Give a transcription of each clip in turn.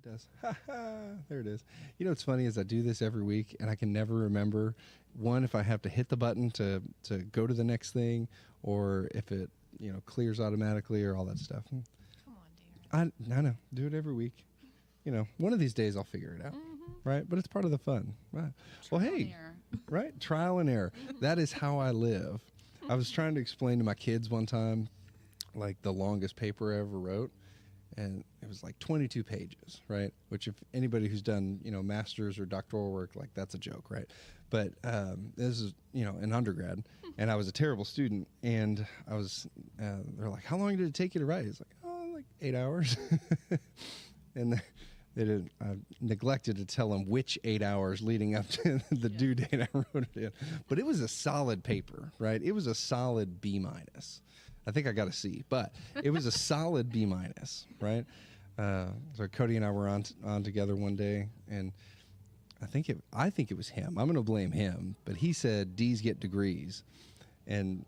It does. There it is. You know what's funny is I do this every week, and I can never remember, one, if I have to hit the button to go to the next thing, or if it clears automatically or all that stuff. Come on, dear. I know. Do it every week. One of these days I'll figure it out. Right? But it's part of the fun. Right. Well, hey. Right? Trial and error. That is how I live. I was trying to explain to my kids one time, like, the longest paper I ever wrote. And it was like 22 pages, right? Which, if anybody who's done, master's or doctoral work, like, that's a joke, right? But this is, an undergrad, and I was a terrible student. And I was, they're like, "How long did it take you to write?" It's like, "Oh, like 8 hours." And they didn't. I neglected to tell them which 8 hours leading up to the due date I wrote it in. But it was a solid paper, right? It was a solid B-. I think I got a C, but it was a solid B-, right? So Cody and I were on together one day, and I think it was him. I'm going to blame him, but he said D's get degrees, and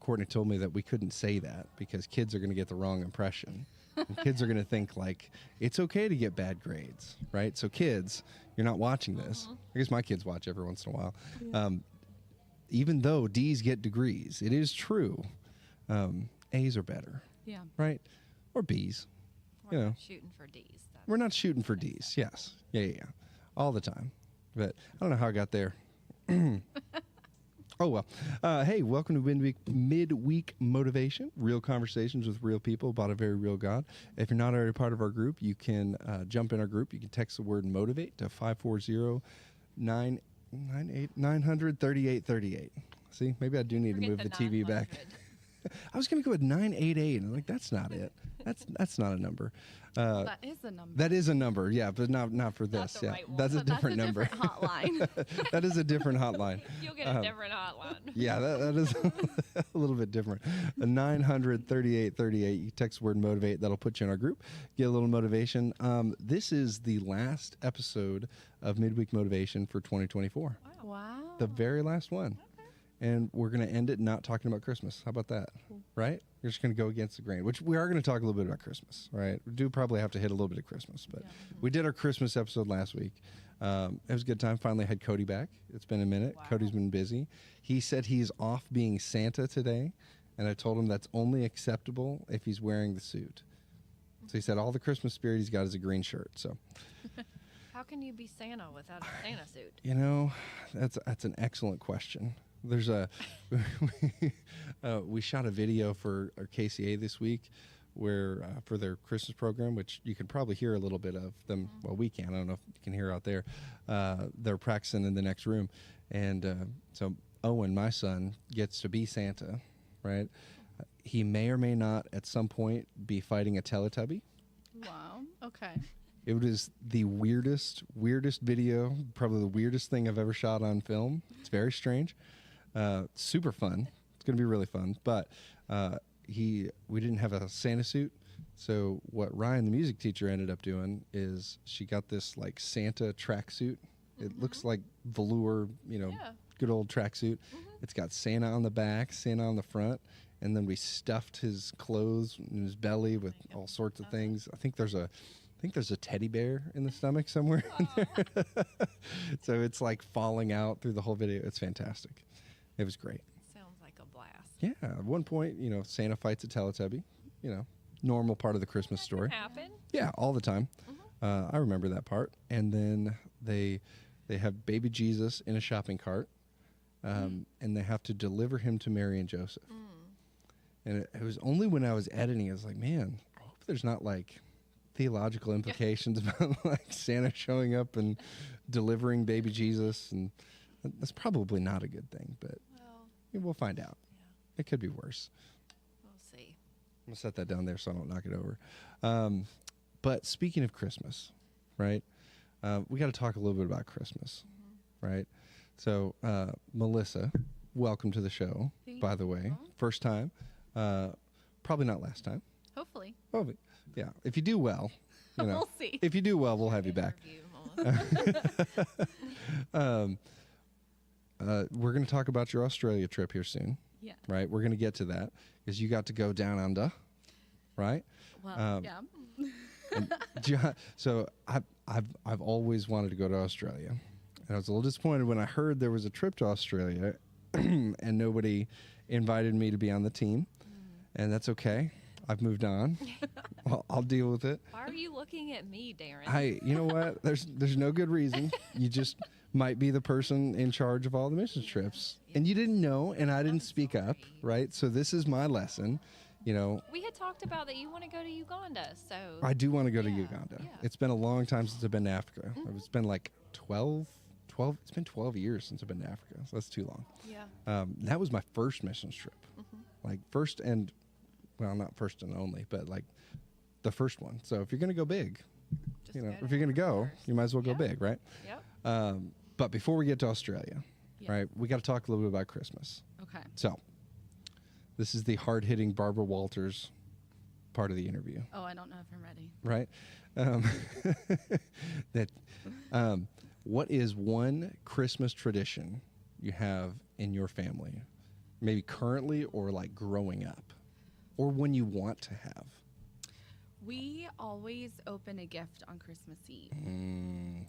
Courtney told me that we couldn't say that because kids are going to get the wrong impression. And kids are going to think, like, it's okay to get bad grades, right? So kids, you're not watching this. I guess my kids watch every once in a while. Yeah. Even though D's get degrees, it is true. A's are better. Yeah. Right? Or B's. We're not shooting for D's. We're not shooting for D's. Yes. Yeah. All the time. But I don't know how I got there. Oh, well. Hey, welcome to Midweek Motivation, real conversations with real people about a very real God. If you're not already part of our group, you can jump in our group. You can text the word motivate to 540-900-3838. See, maybe I do need to move the TV back. I was going to go with 988, and I'm like, that's not it. That's not a number. That is a number. That is a number, yeah, but not for this. Not the right one. That's a different number. That's a different hotline. That is a different hotline. You'll get a different hotline. Yeah, that is a little bit different. 900-3838. You text the word motivate. That'll put you in our group. Get a little motivation. This is the last episode of Midweek Motivation for 2024. Wow. The very last one. And we're going to end it not talking about Christmas. How about that? Right? We're just going to go against the grain, which we are going to talk a little bit about Christmas, right? We do probably have to hit a little bit of Christmas, but we did our Christmas episode last week. It was a good time. Finally had Cody back. It's been a minute. Wow. Cody's been busy. He said he's off being Santa today, and I told him that's only acceptable if he's wearing the suit. So he said all the Christmas spirit he's got is a green shirt. So how can you be Santa without a Santa suit? That's an excellent question. There's we shot a video for our KCA this week where for their Christmas program, which you can probably hear a little bit of them. Well, we can. I don't know if you can hear out there. They're practicing in the next room. And so Owen, my son, gets to be Santa, right? He may or may not at some point be fighting a Teletubby. Wow. Okay. It was the weirdest video, probably the weirdest thing I've ever shot on film. It's very strange. Super fun. It's going to be really fun. But we didn't have a Santa suit. So what Ryan, the music teacher, ended up doing is she got this like Santa tracksuit. It looks like velour, good old tracksuit. It's got Santa on the back, Santa on the front. And then we stuffed his clothes and his belly with all sorts of things. I think there's a teddy bear in the stomach somewhere in there. So it's like falling out through the whole video. It's fantastic. It was great. Sounds like a blast. Yeah. At one point, Santa fights a Teletubby. Normal part of the Christmas story. Happen? Yeah, all the time. I remember that part. And then they have baby Jesus in a shopping cart, and they have to deliver him to Mary and Joseph. And it was only when I was editing, I was like, man, I hope there's not like theological implications about like Santa showing up and delivering baby Jesus, and that's probably not a good thing, but we'll find out. Yeah. It could be worse. We'll see. I'm gonna set that down there so I don't knock it over. But speaking of Christmas, right? We got to talk a little bit about Christmas, right? So Melissa, welcome to the show. By the way, first time, probably not last time. Hopefully. Oh, yeah. If you do well, we'll see. If you do well, we'll have you back. We're going to talk about your Australia trip here soon. Yeah. Right? We're going to get to that because you got to go down under, right? Well, yeah. So I've always wanted to go to Australia. And I was a little disappointed when I heard there was a trip to Australia and nobody invited me to be on the team. And that's okay. I've moved on. I'll deal with it. Why are you looking at me, Darren? You know what? There's no good reason. You just might be the person in charge of all the missions trips. Yeah. And you didn't know, and I didn't speak up, right? So this is my lesson. You know, we had talked about that you want to go to Uganda, so I do want to go to Uganda. Yeah. It's been a long time since I've been to Africa. It's been like 12, it's been 12 years since I've been to Africa, so that's too long. Yeah. That was my first missions trip. Like first and, well, not first and only, but like the first one. So if you're going to go big, Just you know, go to if you're going to go, first. you might as well go big, right? Yep. But before we get to Australia, right, we got to talk a little bit about Christmas. Okay. So this is the hard-hitting Barbara Walters part of the interview. Oh, I don't know if I'm ready. Right? What is one Christmas tradition you have in your family, maybe currently or like growing up, or one you want to have? We always open a gift on Christmas Eve.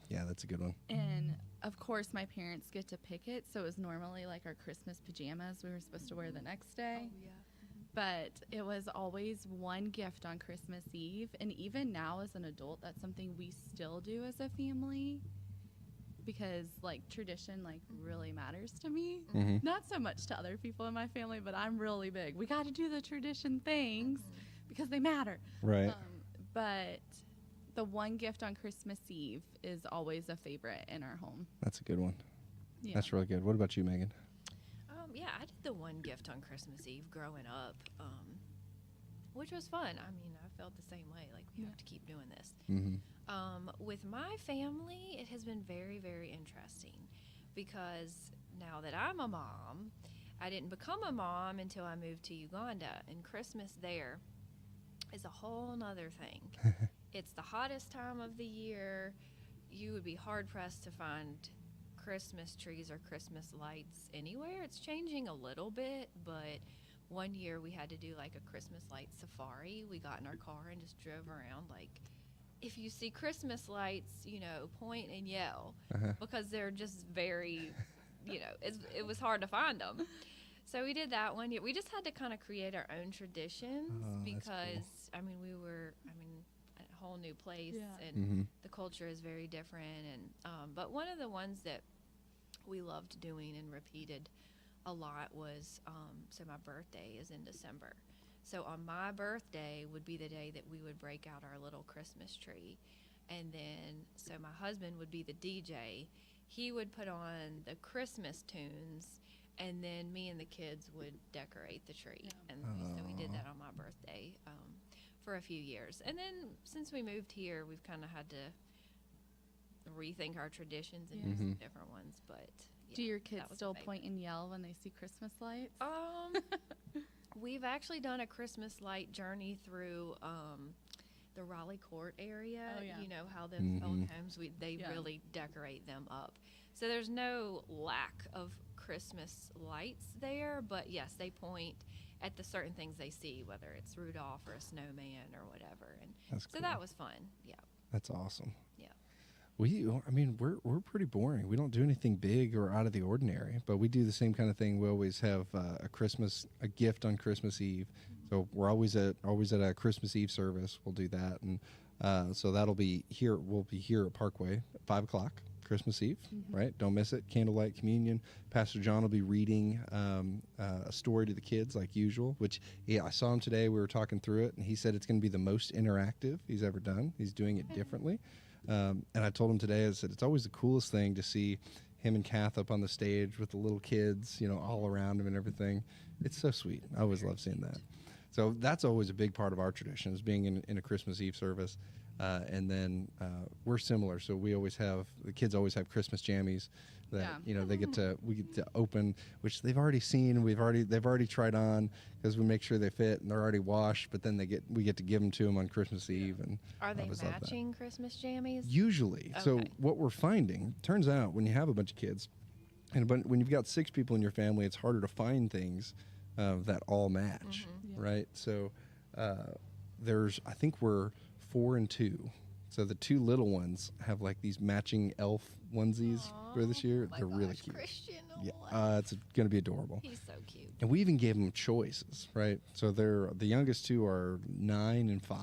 Yeah, that's a good one. And of course, my parents get to pick it. So it was normally like our Christmas pajamas we were supposed to wear the next day. Oh, yeah. But it was always one gift on Christmas Eve. And even now as an adult, that's something we still do as a family because like tradition like really matters to me. Not so much to other people in my family, but I'm really big. We got to do the tradition things because they matter. Right. But the one gift on Christmas Eve is always a favorite in our home. That's a good one. Yeah. That's really good. What about you, Megan? Yeah, I did the one gift on Christmas Eve growing up, which was fun. I mean, I felt the same way. Like, we have to keep doing this. With my family, it has been very, very interesting because now that I'm a mom, I didn't become a mom until I moved to Uganda, and Christmas there is a whole nother thing. It's the hottest time of the year. You would be hard-pressed to find Christmas trees or Christmas lights anywhere. It's changing a little bit, but one year we had to do like a Christmas light safari. We got in our car and just drove around. Like, if you see Christmas lights, you know, point and yell because they're just very, you know, it was hard to find them. So we did that one year. We just had to kind of create our own traditions because, cool. I mean, a whole new place Yeah. and the culture is very different. And but one of the ones that we loved doing and repeated a lot was, so my birthday is in December. So on my birthday would be the day that we would break out our little Christmas tree. And then, so my husband would be the DJ. He would put on the Christmas tunes, and then me and the kids would decorate the tree. Yeah. And so we did that on my birthday for a few years. And then since we moved here, we've kind of had to rethink our traditions and do some different ones. But yeah, Do your kids that was still a favorite. point and yell when they see Christmas lights? We've actually done a Christmas light journey through the Raleigh Court area. Oh, yeah. You know how the old homes, they really decorate them up. So there's no lack of Christmas lights there, but yes, they point at the certain things they see, whether it's Rudolph or a snowman or whatever. And That's so cool. that was fun. Yeah. That's awesome. Yeah. We're pretty boring. We don't do anything big or out of the ordinary, but we do the same kind of thing. We always have a gift on Christmas Eve. So we're always at a Christmas Eve service. We'll do that, and so that'll be here. We'll be here at Parkway at 5:00 Christmas Eve, right? Don't miss it. Candlelight communion. Pastor John will be reading a story to the kids like usual. Which I saw him today. We were talking through it, and he said it's going to be the most interactive he's ever done. He's doing it differently. And I told him today, I said, it's always the coolest thing to see him and Kath up on the stage with the little kids, you know, all around him and everything. It's so sweet. I always love seeing that. So that's always a big part of our tradition is being in a Christmas Eve service. And then we're similar. So the kids always have Christmas jammies that, you know, we get to open, which they've already seen. They've already tried on because we make sure they fit and they're already washed, but then we get to give them to them on Christmas Eve. And Are I they always love that. matching Christmas jammies? Usually. So Okay. what we're finding, turns out when you have a bunch of kids and when you've got 6 people in your family, it's harder to find things that all match, right? So I think we're 4 and 2. So the 2 little ones have like these matching elf onesies for this year. They're really cute. Christian, Yeah, it's going to be adorable. He's so cute. And we even gave them choices, right? So the youngest 2 are 9 and 5,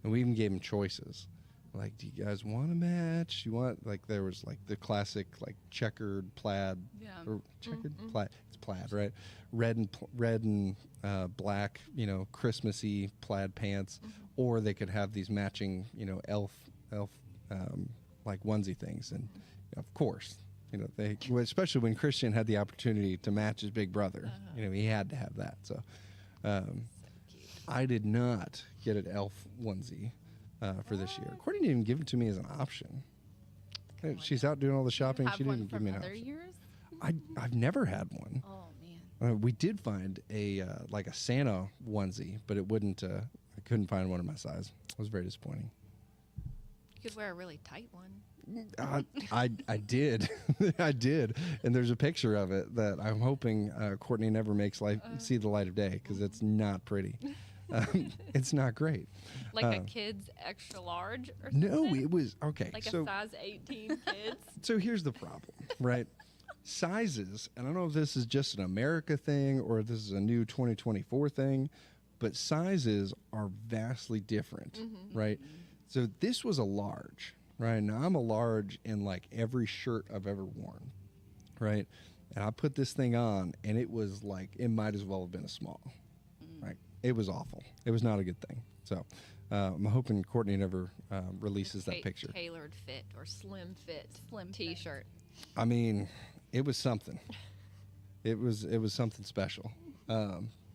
and we even gave them choices. Like, do you guys want to match? You want, like, there was like the classic like checkered plaid, or checkered plaid. It's plaid, right? Red and black, Christmassy plaid pants, or they could have these matching, elf like onesie things, and of course. They, especially when Christian had the opportunity to match his big brother, he had to have that. So, I did not get an elf onesie for this year. Courtney didn't even give it to me as an option. She's out doing all the shopping. She didn't give me an option. Years? I've never had one. Oh man. We did find a like a Santa onesie, but it wouldn't. I couldn't find one in my size. It was very disappointing. You could wear a really tight one. I did. I did. And there's a picture of it that I'm hoping Courtney never makes see the light of day, because it's not pretty. It's not great. Like a kid's extra large or something? No, it was, okay. Like a size 18 kids? So here's the problem, right? Sizes, and I don't know if this is just an America thing or if this is a new 2024 thing, but sizes are vastly different, right? So this was a large. Right, now I'm a large in like every shirt I've ever worn, right? And I put this thing on, and it was like, it might as well have been a small, right? It was awful. It was not a good thing. So I'm hoping Courtney never releases that picture. Tailored fit or slim fit T-shirt. I mean, it was something. It was something special.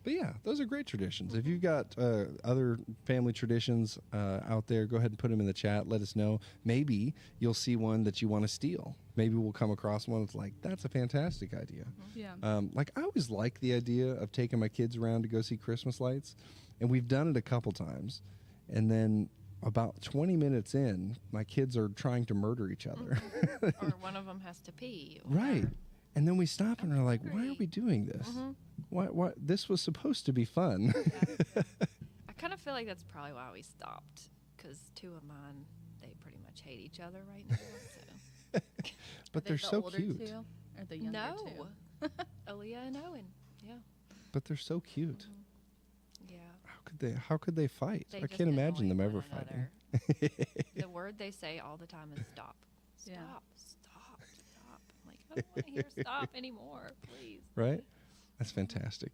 But yeah, those are great traditions. If you've got other family traditions out there, go ahead and put them in the chat. Let us know. Maybe you'll see one that you want to steal. Maybe we'll come across one that's like, that's a fantastic idea. Yeah. Like, I always like the idea of taking my kids around to go see Christmas lights. And we've done it a couple times. And then about 20 minutes in, my kids are trying to murder each other. Or one of them has to pee. Right. And then we stop and we're like, why are we doing this? Why? This was supposed to be fun. I kind of feel like that's probably why we stopped, because 2 of mine, they pretty much hate each other right now. So. But they're so cute. Two, or the younger two? Aaliyah and Owen. Yeah. But they're so cute. Yeah. How could they fight? They I just can't imagine annoy them ever one fighting. The word they say all the time is stop. Stop. Yeah. Stop. Stop. I'm like, I don't want to hear stop anymore, please. Right? That's fantastic.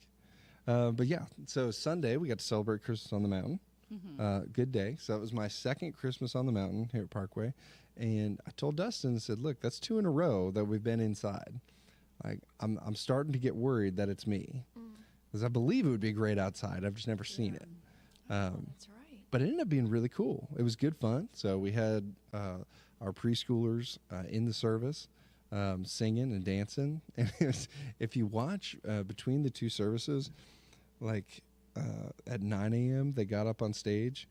But yeah, so Sunday we got to celebrate Christmas on the mountain. Good day. So it was my second Christmas on the mountain here at Parkway. And I told Dustin, I said, look, that's 2 in a row that we've been inside. Like, I'm starting to get worried that it's me. Because I believe it would be great outside. I've just never seen it. That's right. But it ended up being really cool. It was good fun. So we had our preschoolers in the service. Singing and dancing, and if you watch between the 2 services, like at 9 a.m. they got up on stage,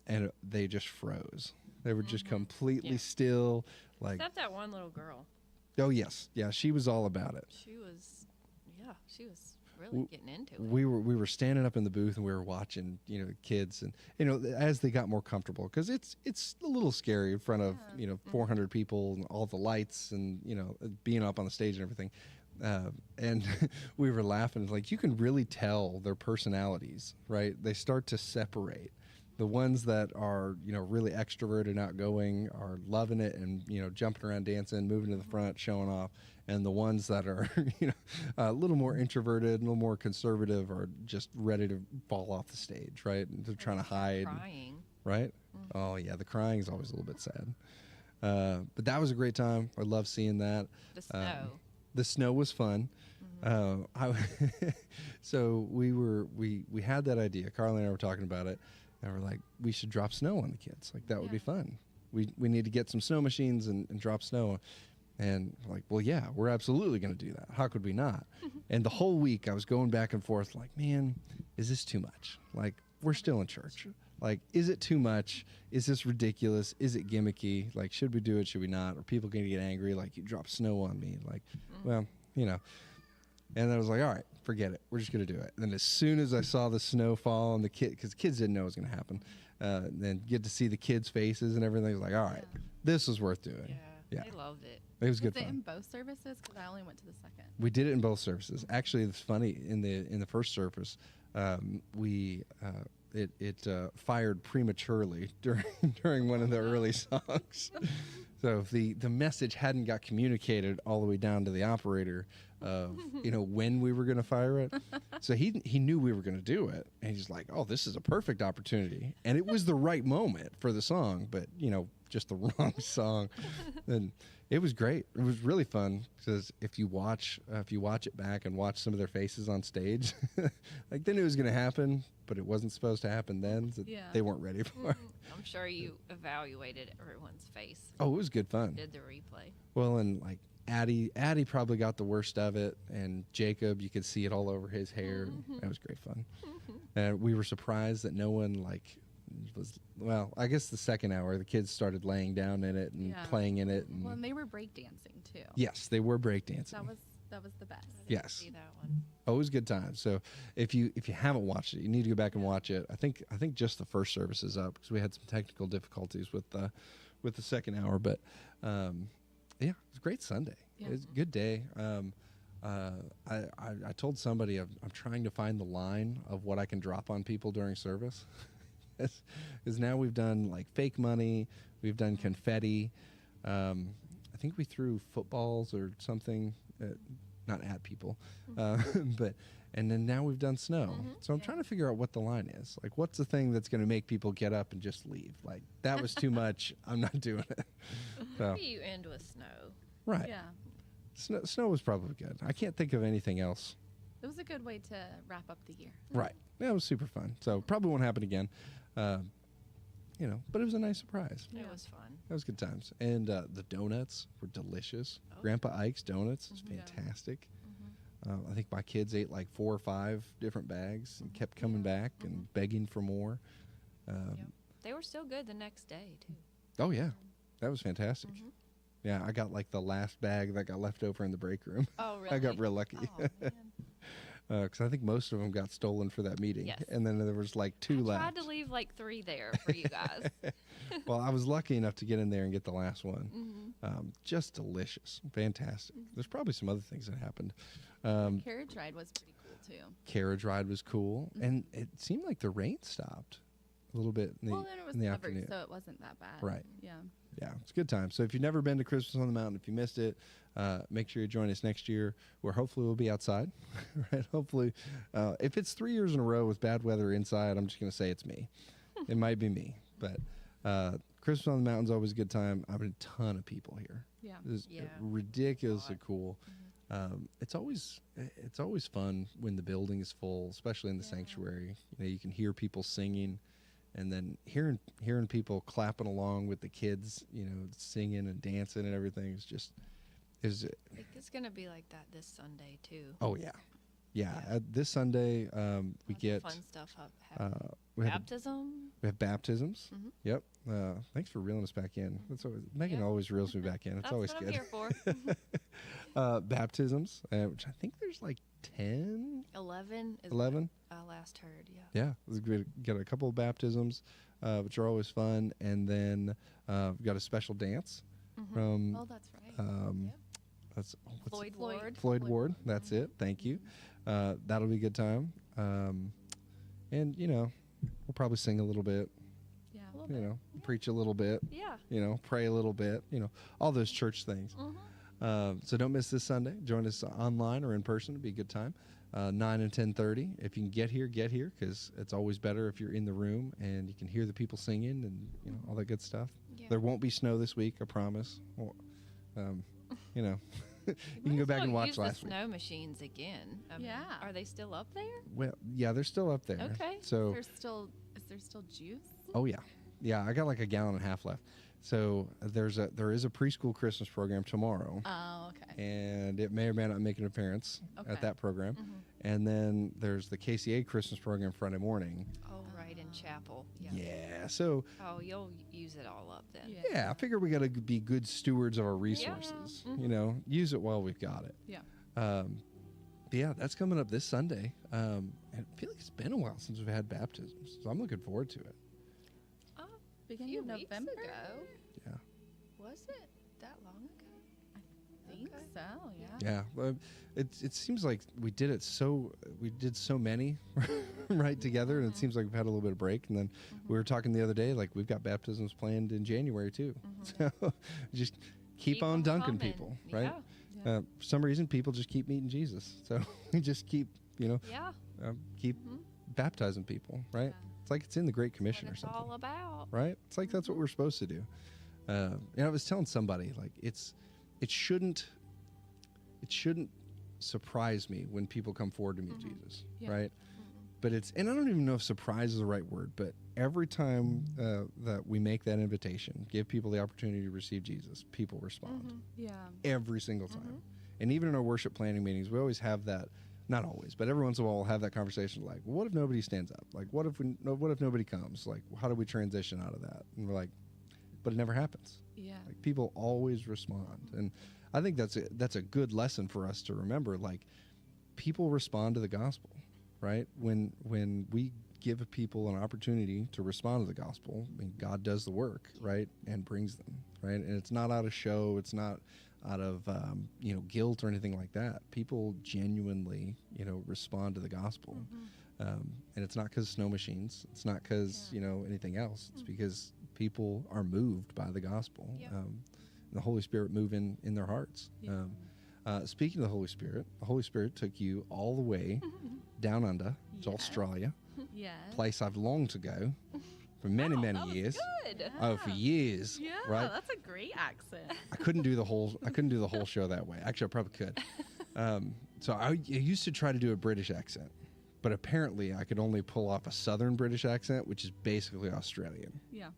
and they just froze. They were just completely still. Like, except that one little girl. Oh yes, yeah, she was all about it. She was really getting into it. We were standing up in the booth and we were watching, kids, and as they got more comfortable, because it's a little scary in front of 400 people and all the lights and being up on the stage and everything, and we were laughing. Like, you can really tell their personalities, right? They start to separate. The ones that are, really extroverted and outgoing are loving it and, jumping around, dancing, moving to the front, showing off. And the ones that are, a little more introverted, a little more conservative are just ready to fall off the stage, right? And they're trying to hide. Crying. Right? Oh, yeah, the crying is always a little bit sad. But that was a great time. I love seeing that. The snow. The snow was fun. So we had that idea. Carly and I were talking about it. And we're like, we should drop snow on the kids. Like, that would be fun. We need to get some snow machines and drop snow. And like, well, yeah, we're absolutely going to do that. How could we not? And the whole week I was going back and forth like, man, is this too much? Like, we're still in church. Like, is it too much? Is this ridiculous? Is it gimmicky? Like, should we do it? Should we not? Are people going to get angry? Like, you drop snow on me. Like, well, And I was like, all right, forget it. We're just going to do it. And then as soon as I saw the snow fall on the kid, because kids didn't know it was going to happen. then get to see the kids' faces and everything. It was like, all right, this was worth doing. Yeah, they loved it. It was good Was it fun. in both services? Because I only went to the second. We did it in both services. Actually, it's funny, in the first service, it fired prematurely during one of the early songs. So if the message hadn't got communicated all the way down to the operator of when we were going to fire it, so he knew we were going to do it, and he's like, "Oh, this is a perfect opportunity," and it was the right moment for the song, but just the wrong song. And it was great. It was really fun because if you watch it back and watch some of their faces on stage, like they knew it was going to happen, but it wasn't supposed to happen then. So they weren't ready for it. I'm sure you evaluated everyone's face. Oh, it was good fun. Did the replay. Well, and like Addie probably got the worst of it, and Jacob, you could see it all over his hair. That was great fun. And we were surprised that no one well, I guess the second hour, the kids started laying down in it and playing in it. And they were breakdancing too. Yes, they were breakdancing. That was the best. Yes. See that one. Oh, it was a good time. So if you haven't watched it, you need to go back and watch it. I think just the first service is up because we had some technical difficulties with the second hour. But it was a great Sunday. Yeah. It was a good day. I told somebody I'm trying to find the line of what I can drop on people during service. Because now we've done like fake money, we've done confetti. I think we threw footballs or something, not at people, and then now we've done snow. So I'm trying to figure out what the line is. Like, what's the thing that's going to make people get up and just leave? Like, that was too much. I'm not doing it. So, Maybe you end with snow. right. Yeah. Snow was probably good. I can't think of anything else. It was a good way to wrap up the year. Right. Yeah, it was super fun. So probably won't happen again. But it was a nice surprise. It was fun. That was good times. And the donuts were delicious. Oh. Grandpa Ike's donuts is fantastic. I think my kids ate like 4 or 5 different bags and kept coming back and begging for more. They were still good the next day, too. Oh, yeah. That was fantastic. Yeah, I got like the last bag that got left over in the break room. Oh, really? I got real lucky. Oh, man. Because I think most of them got stolen for that meeting. Yes. And then there was like 2 left. I tried to leave like 3 there for you guys. Well, I was lucky enough to get in there and get the last one. Just delicious. Fantastic. There's probably some other things that happened. Carriage ride was pretty cool too. Carriage ride was cool. And it seemed like the rain stopped a little bit in the, Then it was in the covered, afternoon. so it wasn't that bad. Right. Yeah. Yeah, it's a good time. So if you've never been to Christmas on the Mountain, if you missed it, make sure you join us next year, where hopefully we'll be outside. Right? Hopefully, if it's 3 years in a row with bad weather inside, I'm just going to say it's me. It might be me, but Christmas on the Mountain's always a good time. I've had a ton of people here. Yeah. It's ridiculously cool. It's always fun when the building is full, especially in the sanctuary. You can hear people singing. And then hearing people clapping along with the kids, singing and dancing and everything is just I think it's going to be like that this Sunday, too. Oh, yeah. Yeah. This Sunday, we get fun stuff baptism. We have baptisms. Yep. Thanks for reeling us back in. Megan always reels me back in. It's always what good. I'm here for. Baptisms, which I think there's like 10. 11 is 11? what I last heard, Yeah, we got a couple of baptisms, which are always fun, and then we've got a special dance from. Oh, that's right. That's Floyd Ward. Floyd Ward. That's it. Thank you. That'll be a good time, and we'll probably sing a little bit. Yeah. Preach a little bit. Yeah. Pray a little bit. All those church things. So don't miss this Sunday. Join us online or in person. It'll be a good time. 9 and 10:30. If you can get here, because it's always better if you're in the room and you can hear the people singing and all that good stuff. Yeah. There won't be snow this week, I promise. Well, you can go back and watch last week. Snow machines again. Are they still up there? Well, yeah, they're still up there. Okay. So Is there still juice? oh yeah, I got like a gallon and a half left. So there is a preschool Christmas program tomorrow. Oh, okay. And it may or may not make an appearance at that program. And then there's the KCA Christmas program Friday morning. Oh, right, in chapel. Yeah. Yeah. So Oh, you'll use it all up then. yeah, I figure we got to be good stewards of our resources. Use it while we've got it. Yeah. But yeah, that's coming up this Sunday. And I feel like it's been a while since we've had baptisms, so I'm looking forward to it. beginning of weeks November. ago. Yeah. Was it that long ago? I think so. Yeah. Yeah. Well, it seems like we did so many right together, and it seems like we've had a little bit of break. And then we were talking the other day, like we've got baptisms planned in January too. So just keep on dunking coming. people, right? Yeah. For some reason, people just keep meeting Jesus. So we just keep, Yeah. keep baptizing people, right? It's like it's in the Great Commission What or it's something, all about. right? It's like that's what we're supposed to do. I was telling somebody like it shouldn't surprise me when people come forward to meet Jesus, Yeah. right? But and I don't even know if surprise is the right word, but every time that we make that invitation, give people the opportunity to receive Jesus, people respond Yeah. every single time. And even in our worship planning meetings, we always have that, not always, but every once in a while we'll have that conversation like, well, what if nobody stands up? Like, what if nobody comes? Like, how do we transition out of that? And we're like, but it never happens. Yeah. Like, people always respond. And I think that's a good lesson for us to remember. Like, people respond to the gospel, right? When we give people an opportunity to respond to the gospel, I mean, God does the work, right? And brings them, right? And it's not out of show. It's not out of, guilt or anything like that. People genuinely, respond to the gospel. And it's not because snow machines. It's not because, anything else. It's because people are moved by the gospel. Yeah. The Holy Spirit move in their hearts. Yeah. Speaking of the Holy Spirit took you all the way down under to Yes. Australia, Yes. place I've longed to go for many, many that was years. good. Oh, for years. Yeah, Right. that's a great accent. I couldn't do the whole show that way. Actually, I probably could. So I used to try to do a British accent, but apparently I could only pull off a Southern British accent, which is basically Australian. Yeah.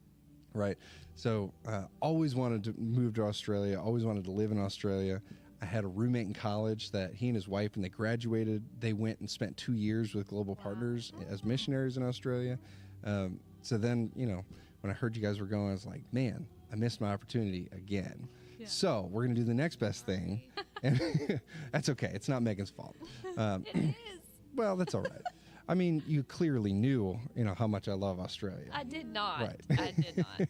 Right. So always wanted to move to Australia, always wanted to live in Australia. I had a roommate in college that he and his wife, when they graduated, they went and spent 2 years with Global Partners as missionaries in Australia. So then, when I heard you guys were going, I was like, man, I missed my opportunity again. Yeah. So we're going to do the next best thing. And that's okay. It's not Megan's fault. It is. Well, that's all right. I mean, you clearly knew, how much I love Australia. I did not. Right. I did not.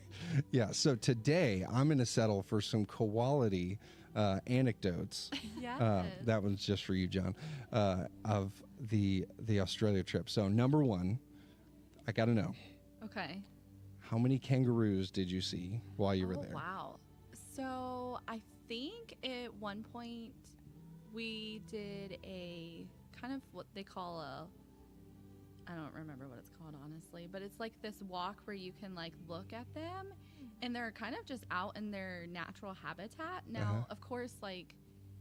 Yeah. So today I'm going to settle for some quality anecdotes. Yes. That one's just for you, John, of the Australia trip. So number one, I got to know, Okay. how many kangaroos did you see while you were there? Wow. So I think at one point we did a kind of what they call I don't remember what it's called, honestly, but it's like this walk where you can like look at them and they're kind of just out in their natural habitat. Now, of course, like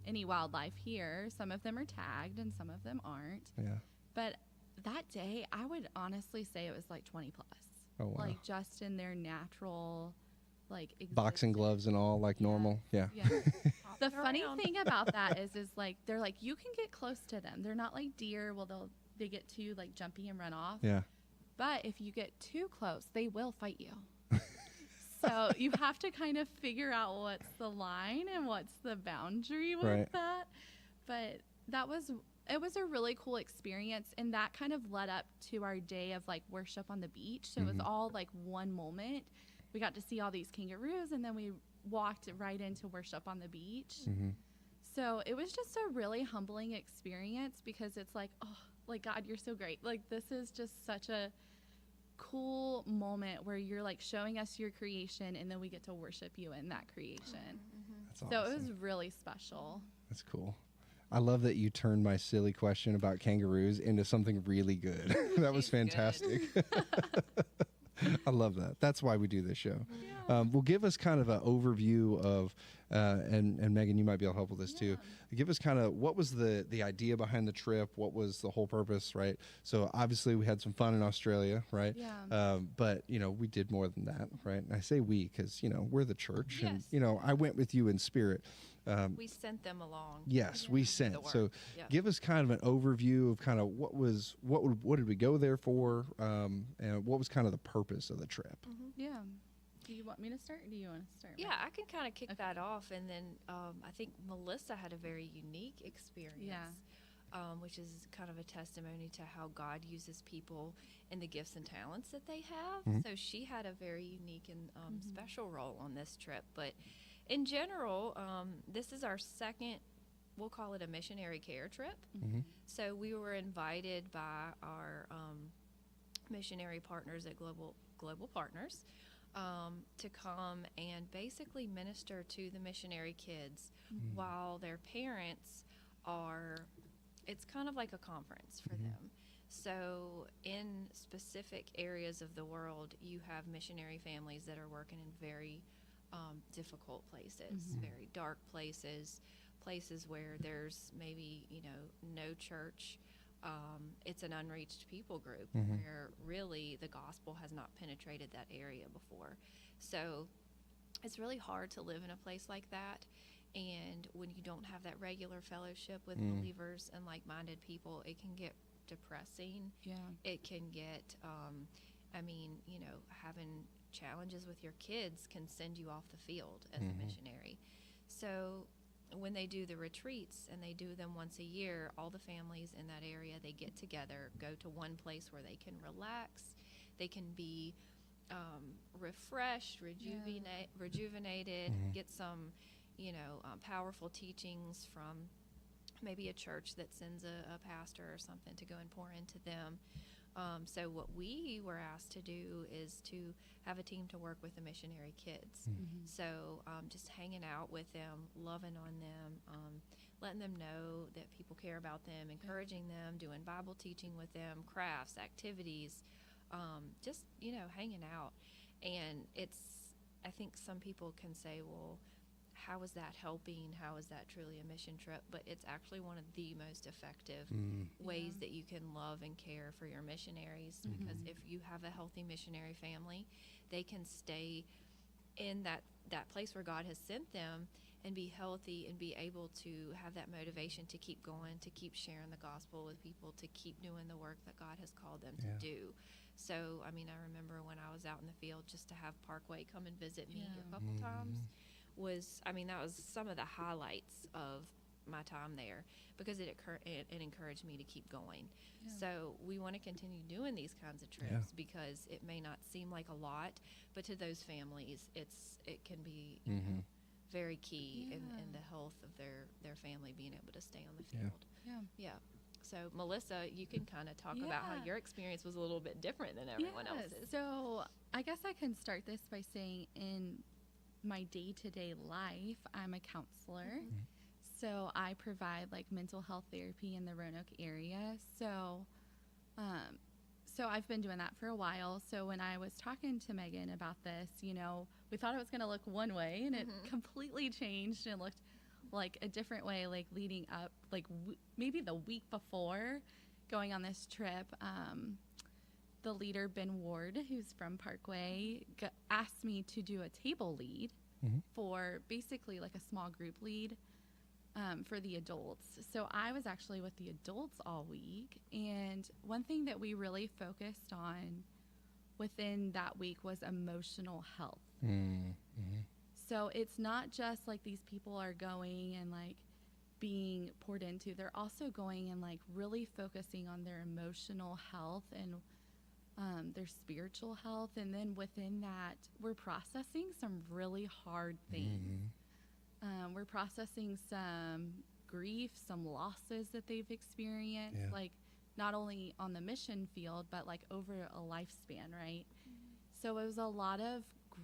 any wildlife here, some of them are tagged and some of them aren't. Yeah. But that day, I would honestly say it was like 20 plus. Oh, wow. Like just in their natural, like Boxing existence. gloves and all, like normal. Yeah. Yeah. The Hopping funny around. thing about that is like they're like you can get close to them. They're not like deer. Well, they get too like jumpy and run off. Yeah. But if you get too close, they will fight you. So you have to kind of figure out what's the line and what's the boundary with Right. that. But it was a really cool experience, and that kind of led up to our day of like worship on the beach. So it was all like one moment. We got to see all these kangaroos, and then we walked right into worship on the beach. Mm-hmm. So it was just a really humbling experience because it's like, oh, like God, you're so great. Like this is just such a cool moment where you're like showing us your creation, and then we get to worship you in that creation. That's So awesome. it was really special. That's cool. I love that you turned my silly question about kangaroos into something really good. That was She's good. fantastic. I love that. That's why we do this show. Well, give us kind of an overview of, and Megan, you might be able to help with this too. Give us kind of what was the idea behind the trip? What was the whole purpose, right? So obviously we had some fun in Australia, right? Yeah. But, we did more than that, right? And I say we because, we're the church. Yes. And, I went with you in spirit. We sent them along. Yes, we sent. The work. So Yeah. give us kind of an overview of kind of what did we go there for, and what was kind of the purpose of the trip. Yeah. Do you want me to start, or do you want to start? Yeah, I can kind of kick that off, and then I think Melissa had a very unique experience. Yeah. which is kind of a testimony to how God uses people and the gifts and talents that they have. So she had a very unique and special role on this trip. But in general, this is our second, we'll call it a missionary care trip. So we were invited by our missionary partners at Global Partners to come and basically minister to the missionary kids while their parents are, it's kind of like a conference for them. So in specific areas of the world, you have missionary families that are working in very difficult places, very dark places, places where there's maybe, no church. It's an unreached people group where really the gospel has not penetrated that area before. So it's really hard to live in a place like that. And when you don't have that regular fellowship with believers and like-minded people, it can get depressing. Yeah. It can get, having challenges with your kids can send you off the field as a missionary. So when they do the retreats, and they do them once a year, all the families in that area, they get together, go to one place where they can relax, they can be refreshed, rejuvenated, get some, powerful teachings from maybe a church that sends a pastor or something to go and pour into them. So what we were asked to do is to have a team to work with the missionary kids. So just hanging out with them, loving on them, letting them know that people care about them, encouraging them, doing Bible teaching with them, crafts, activities, just, hanging out. And I think some people can say, well, how is that helping? How is that truly a mission trip? But it's actually one of the most effective ways that you can love and care for your missionaries, because if you have a healthy missionary family, they can stay in that place where God has sent them and be healthy and be able to have that motivation to keep going, to keep sharing the gospel with people, to keep doing the work that God has called them to do. So, I remember when I was out in the field, just to have Parkway come and visit me a couple times that was some of the highlights of my time there, because it encouraged me to keep going. So we want to continue doing these kinds of trips because it may not seem like a lot, but to those families, it can be very key in the health of their family being able to stay on the field. So Melissa, you can kind of talk about how your experience was a little bit different than everyone else's. So I guess I can start this by saying, in my day-to-day life, I'm a counselor. So I provide mental health therapy in the Roanoke area. So I've been doing that for a while. So when I was talking to Megan about this, we thought it was going to look one way, and it completely changed and looked like a different way, leading up, maybe the week before going on this trip. The leader, Ben Ward, who's from Parkway, asked me to do a table lead for basically a small group lead for the adults. So I was actually with the adults all week, and one thing that we really focused on within that week was emotional health. So it's not just these people are going and being poured into, they're also going and really focusing on their emotional health and their spiritual health. And then within that, we're processing some really hard things. We're processing some grief, some losses that they've experienced, not only on the mission field, but over a lifespan, right? So it was a lot of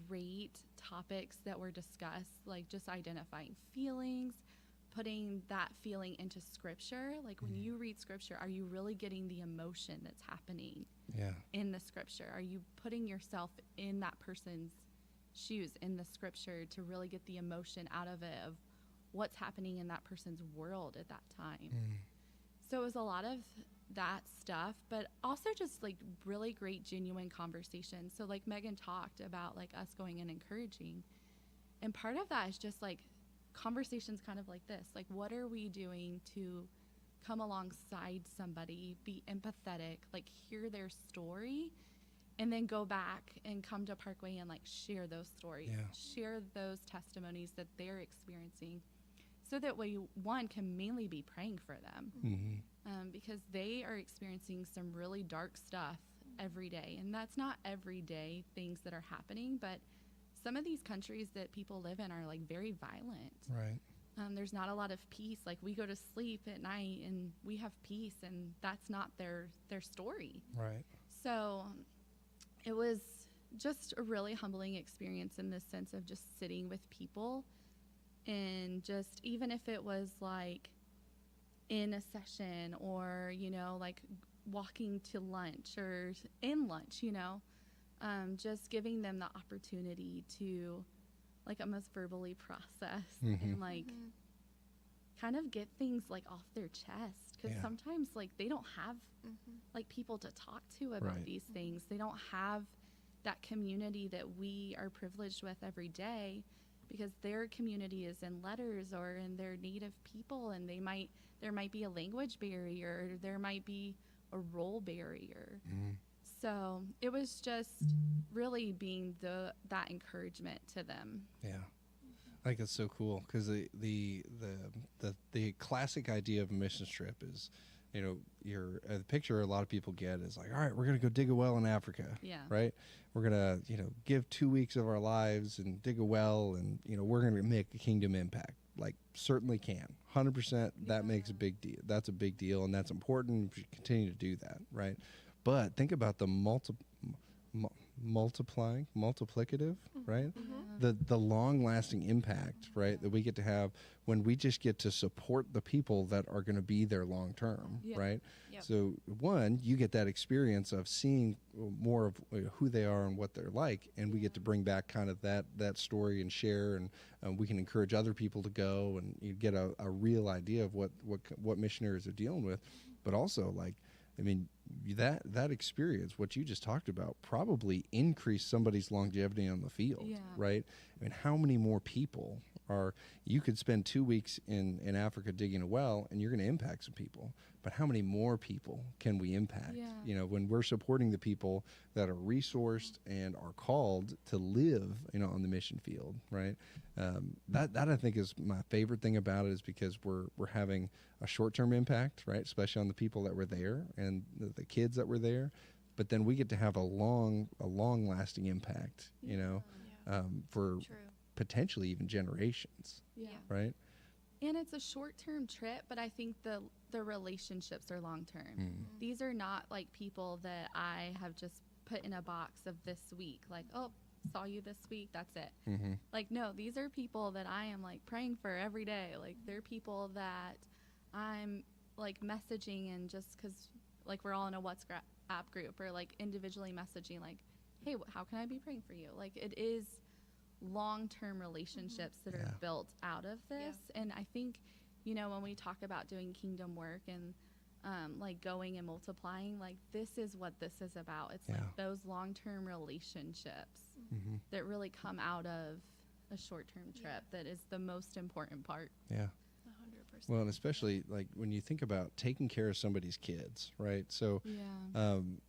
great topics that were discussed, just identifying feelings, putting that feeling into scripture. When you read scripture, are you really getting the emotion that's happening in the scripture? Are you putting yourself in that person's shoes in the scripture to really get the emotion out of it, of what's happening in that person's world at that time? So it was a lot of that stuff, but also just really great, genuine conversation. So Megan talked about us going and encouraging, and part of that is just conversations kind of like this, what are we doing to come alongside somebody, be empathetic, hear their story, and then go back and come to Parkway and share those stories, share those testimonies that they're experiencing. so that we, one, can mainly be praying for them, because they are experiencing some really dark stuff every day. And that's not everyday things that are happening, but some of these countries that people live in are like very violent. Right. There's not a lot of peace. Like, we go to sleep at night and we have peace, and that's not their story. Right. So it was just a really humbling experience in the sense of just sitting with people, and just, even if it was like in a session, or, you know, like walking to lunch or in lunch, you know, just giving them the opportunity to like almost verbally process and like kind of get things like off their chest, because sometimes like they don't have like people to talk to about these things. They don't have that community that we are privileged with every day, because their community is in letters or in their native people, and there might be a language barrier, or there might be a role barrier. So it was just really being that encouragement to them. Yeah, I think it's so cool, because the classic idea of a mission trip is, you know, the picture a lot of people get is like, all right, we're gonna go dig a well in Africa. Yeah. Right. We're gonna, you know, give 2 weeks of our lives and dig a well, and, you know, we're gonna make a kingdom impact. Like, certainly can, 100%. That makes a big deal. That's a big deal, and that's important. We should continue to do that. Right. But think about the multiplicative, right? The long-lasting impact, right, that we get to have when we just get to support the people that are going to be there long-term, right? Yep. So, one, you get that experience of seeing more of who they are and what they're like, and we get to bring back kind of that story and share, and we can encourage other people to go, and you get a real idea of what missionaries are dealing with. But also, like, I mean, that experience, what you just talked about, probably increased somebody's longevity on the field, right? I mean, how many more people you could spend 2 weeks in Africa digging a well, and you're going to impact some people, but how many more people can we impact? You know, when we're supporting the people that are resourced and are called to live, you know, on the mission field, right? That I think is my favorite thing about it, is because we're having a short-term impact, right? Especially on the people that were there and the kids that were there, but then we get to have a long-lasting impact, you know, for potentially even generations, right? And it's a short-term trip, but I think the relationships are long-term. These are not like people that I have just put in a box of this week, like, oh, saw you this week, that's it. Like, no, these are people that I am like praying for every day. Like, they're people that I'm like messaging, and just because like we're all in a WhatsApp group, or like individually messaging, like, hey, how can I be praying for you? Like, it is long-term relationships that are built out of this. And I think, you know, when we talk about doing kingdom work and like going and multiplying, like, this is what this is about. It's like those long-term relationships that really come out of a short-term trip that is the most important part. 100%. Well, and especially like when you think about taking care of somebody's kids, right? So,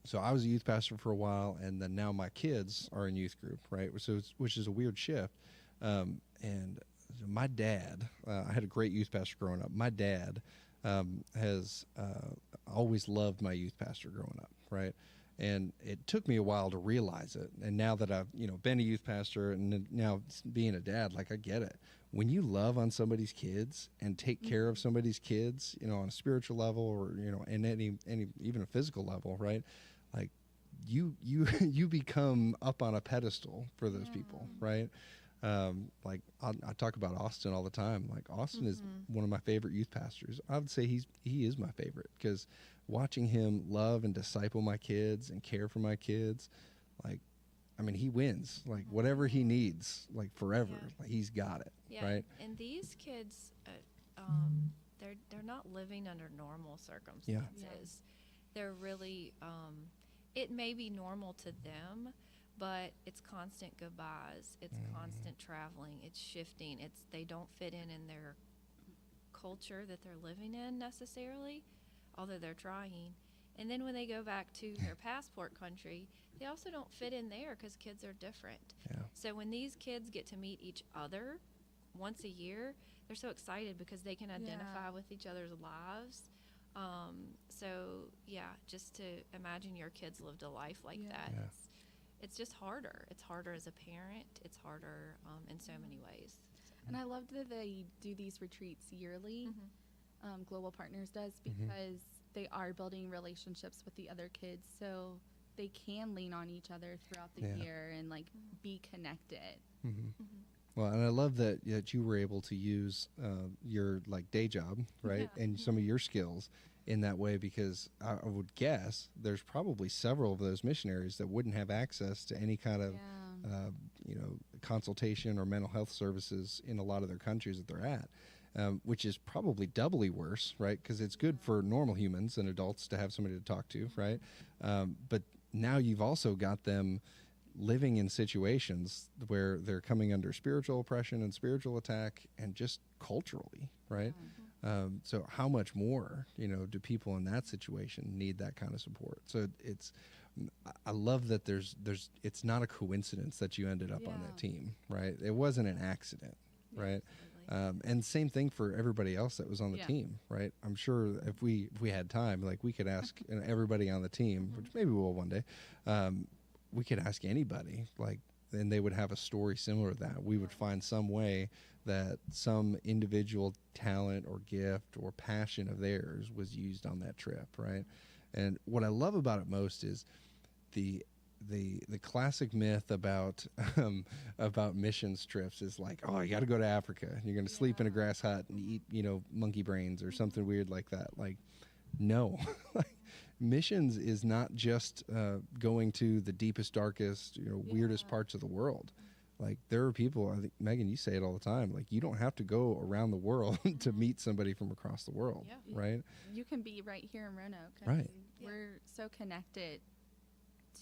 so I was a youth pastor for a while, and then now my kids are in youth group, right? So, which is a weird shift. And my dad, I had a great youth pastor growing up. My dad has always loved my youth pastor growing up, right? And it took me a while to realize it. And now that I've, you know, been a youth pastor and now being a dad, like, I get it. When you love on somebody's kids and take care of somebody's kids, you know, on a spiritual level, or, you know, and any even a physical level, right? Like, you become up on a pedestal for those people, right? Like, I talk about Austin all the time. Like, Austin is one of my favorite youth pastors. I would say he is my favorite, because watching him love and disciple my kids and care for my kids, like, I mean, he wins. Like, whatever he needs, like, forever, like, he's got it, right? And these kids, they're not living under normal circumstances. They're really, it may be normal to them, but it's constant goodbyes, it's constant traveling, it's shifting, they don't fit in their culture that they're living in necessarily, although they're trying. And then when they go back to their passport country, they also don't fit in there, because kids are different. So when these kids get to meet each other once a year, they're so excited because they can identify with each other's lives. So yeah, just to imagine your kids lived a life like that. Yeah. It's just harder. It's harder as a parent. It's harder in so many ways. And I love that they do these retreats yearly. Global Partners does, because they are building relationships with the other kids, so they can lean on each other throughout the year and like be connected. Well, and I love that you were able to use your like day job, right, and some of your skills in that way, because I would guess there's probably several of those missionaries that wouldn't have access to any kind of consultation or mental health services in a lot of their countries that they're at. Which is probably doubly worse, right? Because it's good for normal humans and adults to have somebody to talk to, right? But now you've also got them living in situations where they're coming under spiritual oppression and spiritual attack, and just culturally, right? So how much more, do people in that situation need that kind of support? So I love that it's not a coincidence that you ended up on that team, right? It wasn't an accident, right? And same thing for everybody else that was on the team, right? I'm sure if we had time, like we could ask everybody on the team, which maybe we'll one day, we could ask anybody, like, and they would have a story similar to that. We would find some way that some individual talent or gift or passion of theirs was used on that trip, right? And what I love about it most is the classic myth about missions trips is like, oh, you got to go to Africa and you're going to sleep in a grass hut and eat, monkey brains or something weird like that. Like, no, like missions is not just going to the deepest, darkest, weirdest parts of the world. Like, there are people, I think, Megan, you say it all the time, like, you don't have to go around the world to meet somebody from across the world, right? You can be right here in Roanoke. Right. We're so connected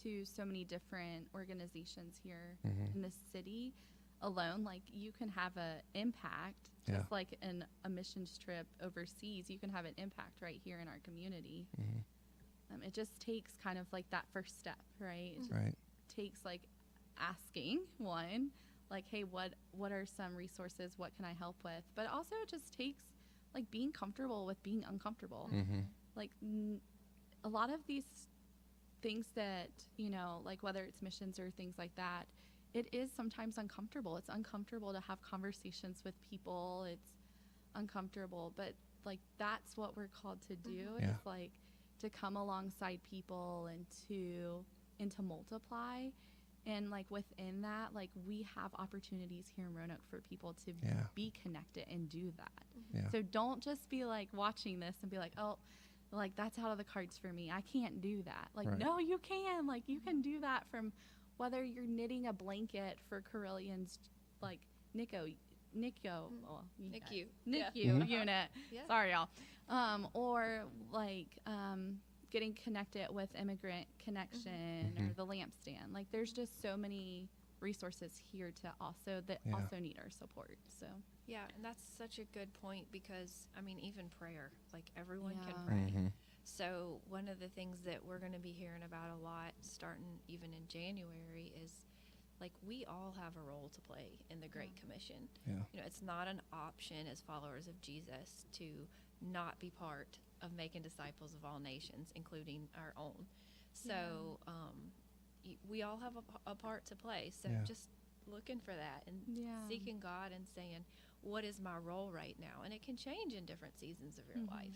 to so many different organizations here in this city alone. Like, you can have an impact, just like in a missions trip overseas, you can have an impact right here in our community. It just takes kind of like that first step, right? Right. Takes like asking one, like, hey, what are some resources? What can I help with? But also it just takes like being comfortable with being uncomfortable. Like a lot of these things that, like whether it's missions or things like that, it is sometimes uncomfortable. It's uncomfortable to have conversations with people. It's uncomfortable, but like that's what we're called to do. It's like to come alongside people and to multiply. And like within that, like we have opportunities here in Roanoke for people to be connected and do that. So don't just be like watching this and be like, oh, like that's out of the cards for me. I can't do that. Like, no, you can. Like, you can do that from whether you're knitting a blanket for Carilian's like NICU unit. Sorry, y'all. Or like getting connected with Immigrant Connection or the Lampstand. Like, there's just so many resources here to also need our support. So yeah, and that's such a good point, because I mean, even prayer, like everyone can pray. So one of the things that we're going to be hearing about a lot starting even in January is like we all have a role to play in the Great Commission. It's not an option as followers of Jesus to not be part of making disciples of all nations, including our own. So we all have a part to play. So just looking for that and seeking God and saying, what is my role right now? And it can change in different seasons of your life.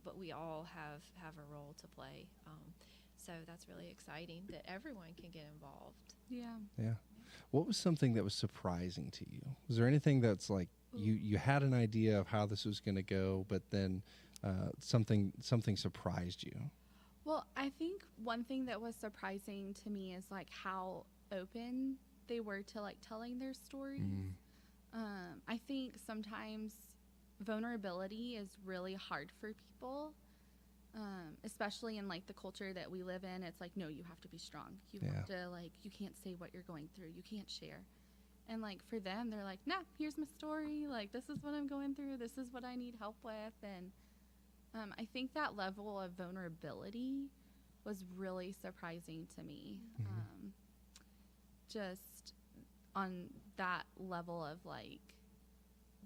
But we all have a role to play. So that's really exciting that everyone can get involved. Yeah. What was something that was surprising to you? Was there anything that's like you had an idea of how this was going to go, but then something surprised you? Well, I think one thing that was surprising to me is like how open they were to like telling their stories. I think sometimes vulnerability is really hard for people, especially in like the culture that we live in. It's like, no, you have to be strong. You have to like, you can't say what you're going through. You can't share. And like for them, they're like, nah, here's my story. Like, this is what I'm going through. This is what I need help with. And I think that level of vulnerability was really surprising to me. Just on that level of like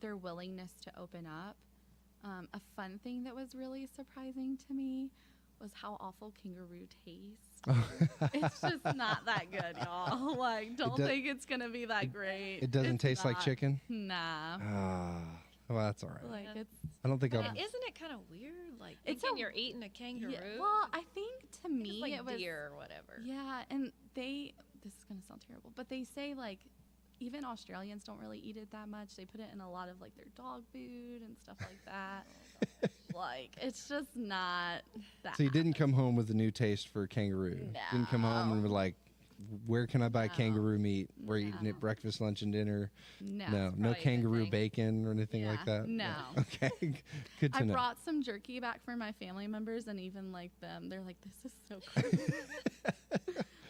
their willingness to open up. A fun thing that was really surprising to me was how awful kangaroo tastes. It's just not that good, y'all. Like, don't think it's going to be that great. It doesn't taste like chicken? Nah. Well, that's all right. Like, it's... I don't think I'll... Isn't it kind of weird? Like, thinking you're eating a kangaroo? Yeah, well, I think to me it's like it was... deer or whatever. Yeah, and they... This is going to sound terrible, but they say, like, even Australians don't really eat it that much. They put it in a lot of, like, their dog food and stuff like that. Like, it's just not that. So you didn't come home with a new taste for kangaroo? No. Didn't come home and were like, where can I buy kangaroo meat? We're eating it breakfast, lunch, and dinner. No kangaroo bacon or anything like that. No. Okay, good to know. I brought some jerky back for my family members, and even like them, they're like, "This is so gross." I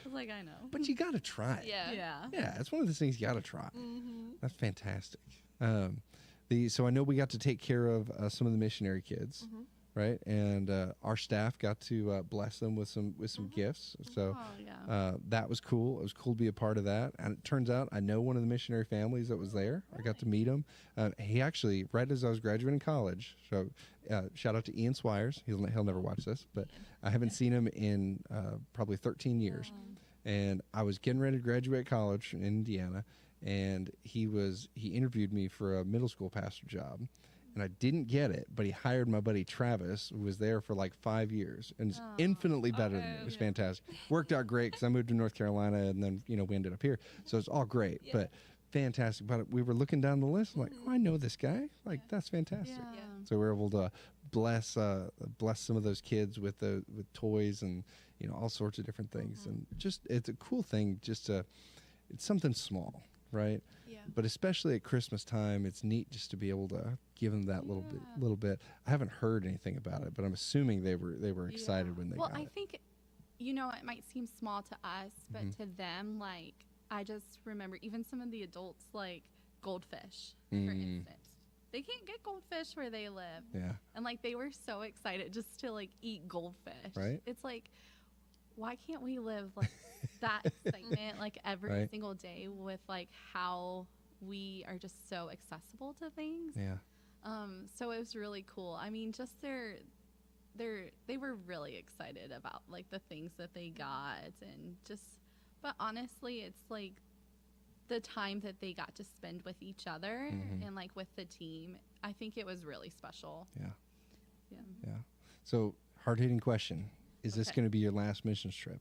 was like, "I know," but you got to try it. Yeah. It's one of those things you got to try. That's fantastic. So I know we got to take care of some of the missionary kids. Right, and our staff got to bless them with some gifts. So that was cool. It was cool to be a part of that. And it turns out I know one of the missionary families that was there. I got to meet him. He actually, right as I was graduating college. So shout out to Ian Swires. He'll never watch this, but I haven't seen him in probably 13 years. And I was getting ready to graduate college in Indiana, and he interviewed me for a middle school pastor job. And I didn't get it, but he hired my buddy Travis, who was there for like 5 years, and is infinitely better than me. It was fantastic. Worked out great because I moved to North Carolina, and then we ended up here, so it's all great. But fantastic. But we were looking down the list, like, oh, I know this guy. Like, that's fantastic. So we were able to bless some of those kids with toys and all sorts of different things, and just it's a cool thing. It's something small, right? But especially at Christmas time, it's neat just to be able to give them that little bit. I haven't heard anything about it, but I'm assuming they were excited when they got it. Well, I think, it might seem small to us, but to them, like, I just remember even some of the adults, like goldfish, for instance. They can't get goldfish where they live. Yeah. And, like, they were so excited just to, like, eat goldfish. Right. It's like, why can't we live, like, that excitement, like, every single day with, like, how we are just so accessible to things. So it was really cool. I mean, just they were really excited about, like, the things that they got, and but honestly, it's like the time that they got to spend with each other and, like, with the team. I think it was really special. Yeah. So, hard-hitting question. Is this going to be your last missions trip?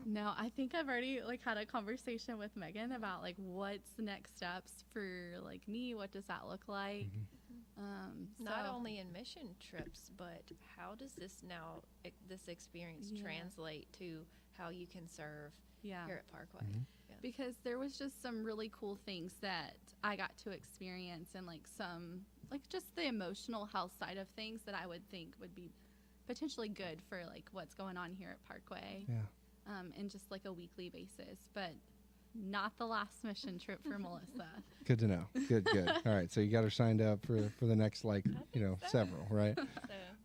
No, I think I've already, like, had a conversation with Megan about, like, what's the next steps for, like, me. What does that look like? Not only in mission trips, but how does this experience translate to how you can serve here at Parkway? Because there was just some really cool things that I got to experience, and, like, some, like, just the emotional health side of things that I would think would be potentially good for, like, what's going on here at Parkway. And just, like, a weekly basis, but not the last mission trip for Melissa. Good to know. Good. All right, so you got her signed up for the next, like, several, right?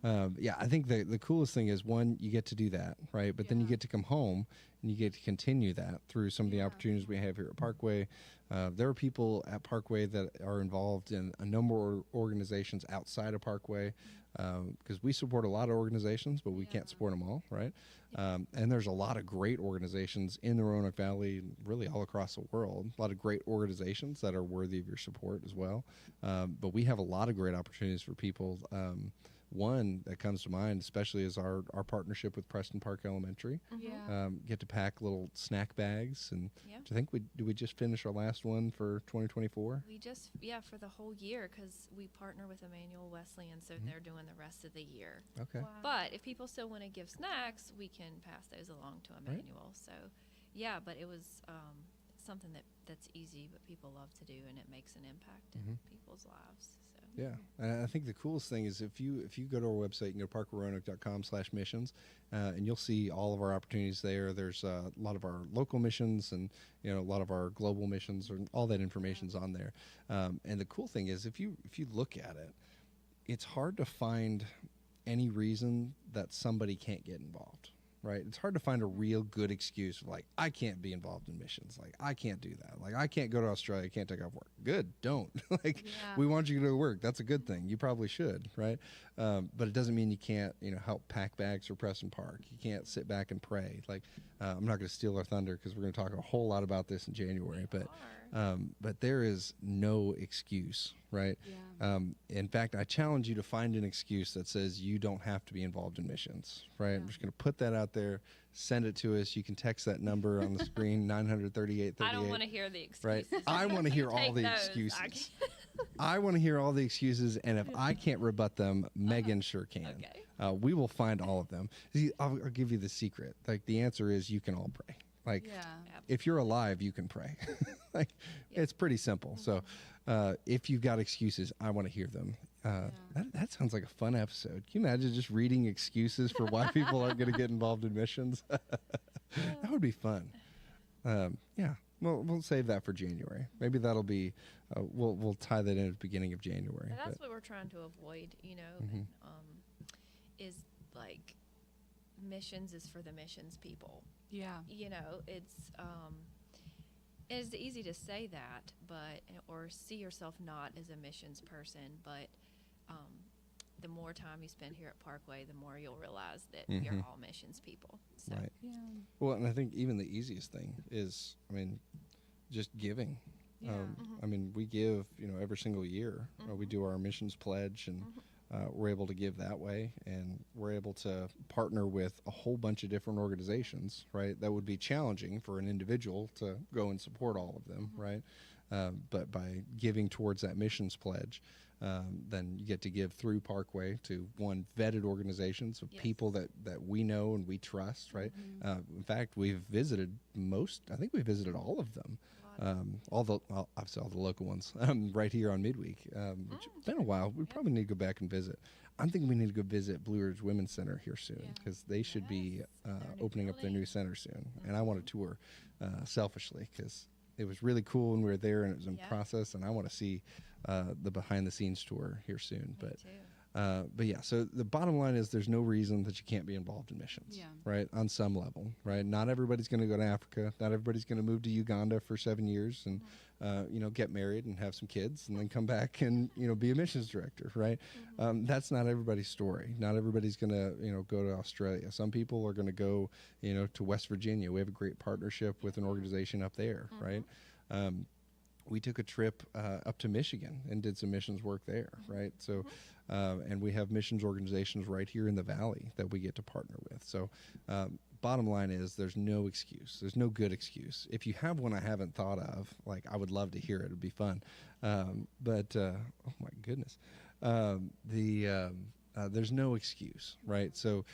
I think the coolest thing is, one, you get to do that, right? But then you get to come home and you get to continue that through some of the opportunities we have here at Parkway. There are people at Parkway that are involved in a number of organizations outside of Parkway, because we support a lot of organizations, but we can't support them all, right? And there's a lot of great organizations in the Roanoke Valley, really all across the world. A lot of great organizations that are worthy of your support as well. But we have a lot of great opportunities for people. One that comes to mind, especially, is our partnership with Preston Park Elementary. Get to pack little snack bags, and I think we just finish our last one for 2024. We just for the whole year, because we partner with Emmanuel Wesleyan, so they're doing the rest of the year. Okay. Wow. But if people still want to give snacks, we can pass those along to Emmanuel. So but it was something that's easy, but people love to do, and it makes an impact in people's lives. So. Yeah, and I think the coolest thing is if you go to our website, you can go to parkroanoke.com/missions, and you'll see all of our opportunities there. There's a lot of our local missions, and a lot of our global missions, and all that information's on there. And the cool thing is, if you look at it, it's hard to find any reason that somebody can't get involved, right? It's hard to find a real good excuse of like, I can't be involved in missions. Like, I can't do that. Like, I can't go to Australia. I can't take off work. Good. Don't. Like, we want you to go to work. That's a good thing. You probably should, right? But it doesn't mean you can't, help pack bags for Preston Park. You can't sit back and pray. Like, I'm not going to steal our thunder because we're going to talk a whole lot about this in January. But there is no excuse, right? Yeah. In fact, I challenge you to find an excuse that says you don't have to be involved in missions, right? Yeah. I'm just going to put that out there. Send it to us. You can text that number on the screen, 93838. I don't want to hear the excuses. Right? I want to hear all the excuses. I want to hear all the excuses, and if I can't rebut them, Megan sure can. Okay. We will find all of them. See, I'll give you the secret. Like, the answer is you can all pray. Like, if you're alive, you can pray. Like, it's pretty simple. So, if you've got excuses, I want to hear them. That sounds like a fun episode. Can you imagine just reading excuses for why people aren't going to get involved in missions? That would be fun. Well, we'll save that for January. Maybe that'll be. We'll tie that in at the beginning of January. And that's what we're trying to avoid. Is like missions is for the missions people. Yeah. It's easy to say that, or see yourself not as a missions person, but the more time you spend here at Parkway, the more you'll realize that we are all missions people. So. Right. Yeah. Well, and I think even the easiest thing is, just giving. Yeah. We give, every single year. We do our missions pledge, and we're able to give that way, and we're able to partner with a whole bunch of different organizations, right? That would be challenging for an individual to go and support all of them, right? But by giving towards that missions pledge, then you get to give through Parkway to vetted organizations of people that we know and we trust, right? In fact, we've visited all of them. Obviously all the local ones right here on Midweek, which has been a while. We probably need to go back and visit. I'm thinking we need to go visit Blue Ridge Women's Center here soon, because they should be opening up their new center soon. And I want to tour selfishly, because it was really cool when we were there and it was in process, and I want to see the behind the scenes tour here soon. But yeah, so the bottom line is there's no reason that you can't be involved in missions, right? On some level, right? Not everybody's going to go to Africa. Not everybody's going to move to Uganda for 7 years and, get married and have some kids and then come back and, be a missions director, right? That's not everybody's story. Not everybody's going to, go to Australia. Some people are going to go, to West Virginia. We have a great partnership with an organization up there, right? We took a trip up to Michigan and did some missions work there, right? So, and we have missions organizations right here in the Valley that we get to partner with. So, bottom line is there's no excuse. There's no good excuse. If you have one I haven't thought of, like, I would love to hear it. It'd be fun. But oh my goodness, there's no excuse, right? So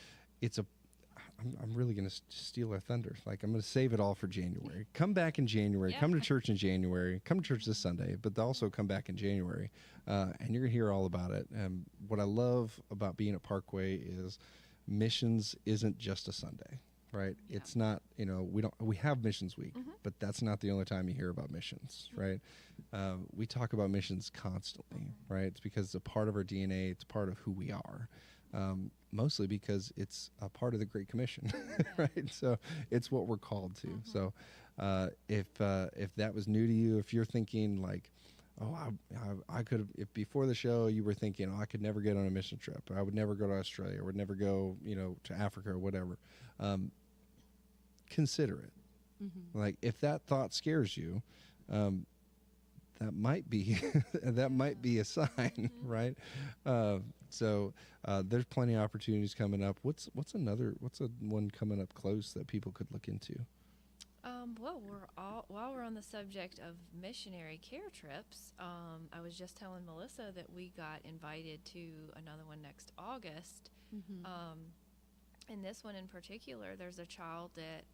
I'm really going to steal our thunder. Like, I'm going to save it all for January. Come back in January. Come to church in January. Come to church this Sunday, but also come back in January, and you're going to hear all about it. And what I love about being at Parkway is missions isn't just a Sunday, right? Yeah. It's not, we have missions week, but that's not the only time you hear about missions, right? We talk about missions constantly, right? It's because it's a part of our DNA. It's part of who we are. Mostly because it's a part of the Great Commission, right? So it's what we're called to. So if that was new to you, if you're thinking like, oh, I could have, if before the show you were thinking, oh, I could never get on a mission trip, I would never go to Australia, I would never go, to Africa or whatever, consider it. Like, if that thought scares you, that might be a sign, right? So there's plenty of opportunities coming up. What's one coming up close that people could look into? Well, while we're on the subject of missionary care trips, I was just telling Melissa that we got invited to another one next August. And this one in particular, there's a child that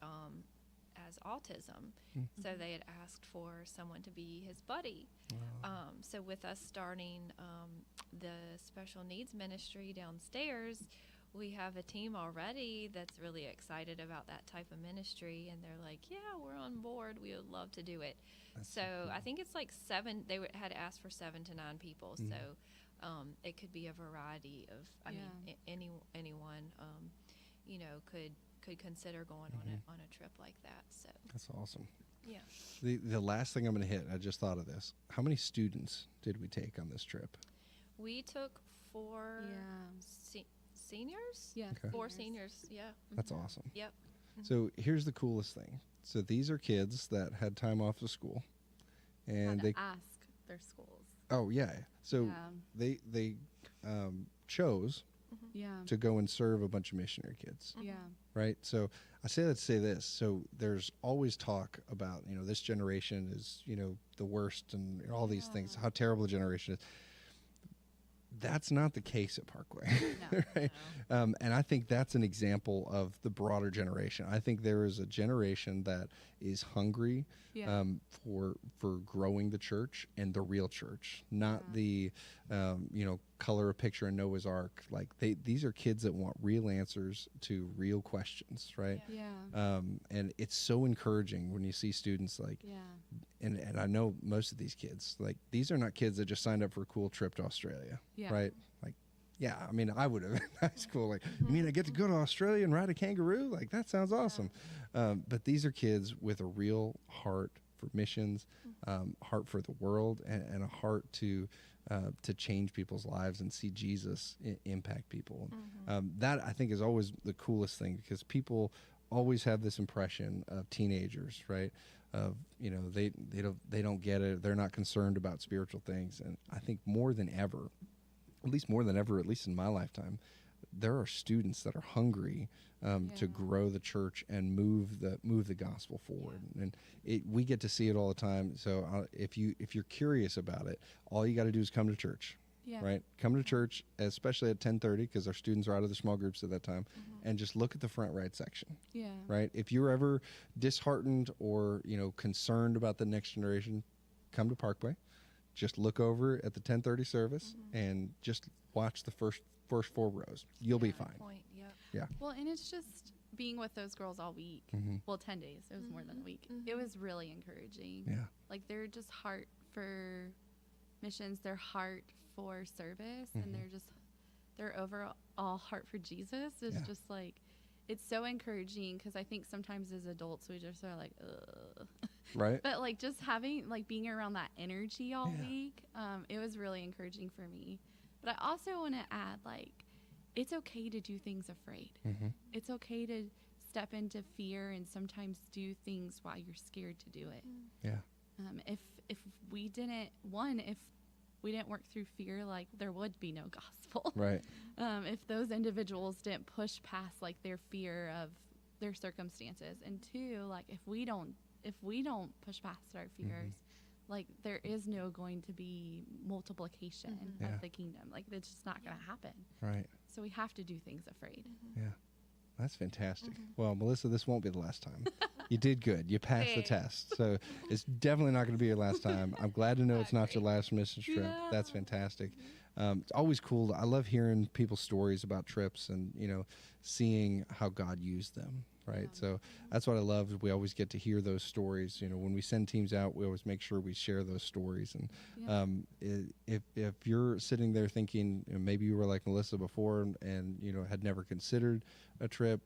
has autism. So they had asked for someone to be his buddy. Wow. So with us starting the special needs ministry downstairs, we have a team already that's really excited about that type of ministry, and they're like, yeah, we're on board. We would love to do it. So cool. I think it's like 7. They had asked for 7 to 9 people. So it could be a variety of, I mean, anyone, could could consider going on a trip like that. So That's awesome. yeah. The last thing I'm going to hit, I just thought of this. How many students did we take on this trip? We took 4 seniors. Yeah. Okay. 4 seniors. Yeah. That's awesome. Yep. So here's the coolest thing. So these are kids that had time off of school, and Had they to ask their schools. oh yeah. So they chose Yeah. to go and serve a bunch of missionary kids, Yeah. right? So I say that to say this. So there's always talk about, this generation is, the worst and all these things, how terrible the generation is. That's not the case at Parkway, No. right? And I think that's an example of the broader generation. I think there is a generation that is hungry Yeah. for growing the church and the real church, not the color a picture in Noah's Ark. Like these are kids that want real answers to real questions, right? Yeah. And it's so encouraging when you see students like, Yeah. and I know most of these kids, like these are not kids that just signed up for a cool trip to Australia, Yeah. right? Like, yeah, I mean, I would have in high school, like, you mean I get to go to Australia and ride a kangaroo? Like, that sounds awesome. But these are kids with a real heart for missions, heart for the world, and a heart to change people's lives and see Jesus impact people. That, I think, is always the coolest thing, because people always have this impression of teenagers, right? Of they don't get it, they're not concerned about spiritual things. And I think more than ever, at least in my lifetime, there are students that are hungry to grow the church and move the gospel forward. And we get to see it all the time. So if you're curious about it, all you got to do is come to church. Yeah. Right? Come to church, especially at 10:30, because our students are out of the small groups at that time, and just look at the front right section. Yeah. Right? If you're ever disheartened or concerned about the next generation, come to Parkway. Just look over at the 10:30 service and just watch the first 4 rows. You'll be fine. Point. Yep. Yeah. Well, and it's just being with those girls all week. Well, 10 days. It was more than a week. It was really encouraging. Yeah. Like their just heart for missions, their heart for service, and their overall heart for Jesus is just like, it's so encouraging, because I think sometimes as adults we just are like, ugh. Right? But like just being around that energy all week, it was really encouraging for me. But I also want to add, like, it's okay to do things afraid. It's okay to step into fear and sometimes do things while you're scared to do it. Yeah. If we didn't work through fear, like, there would be no gospel. Right. If those individuals didn't push past like their fear of their circumstances, and 2, like, if we don't push past our fears, like, there is no going to be multiplication of the kingdom. Like, it's just not going to happen. Right. So we have to do things afraid. Yeah. That's fantastic. Well, Melissa, this won't be the last time. You did good. You passed the test. So it's definitely not going to be your last time. I'm glad to know it's not your last mission trip. Yeah. That's fantastic. It's always cool. I love hearing people's stories about trips and, seeing how God used them. Right. So that's what I love. We always get to hear those stories. When we send teams out, we always make sure we share those stories. And if you're sitting there thinking, maybe you were like Melissa before and had never considered a trip,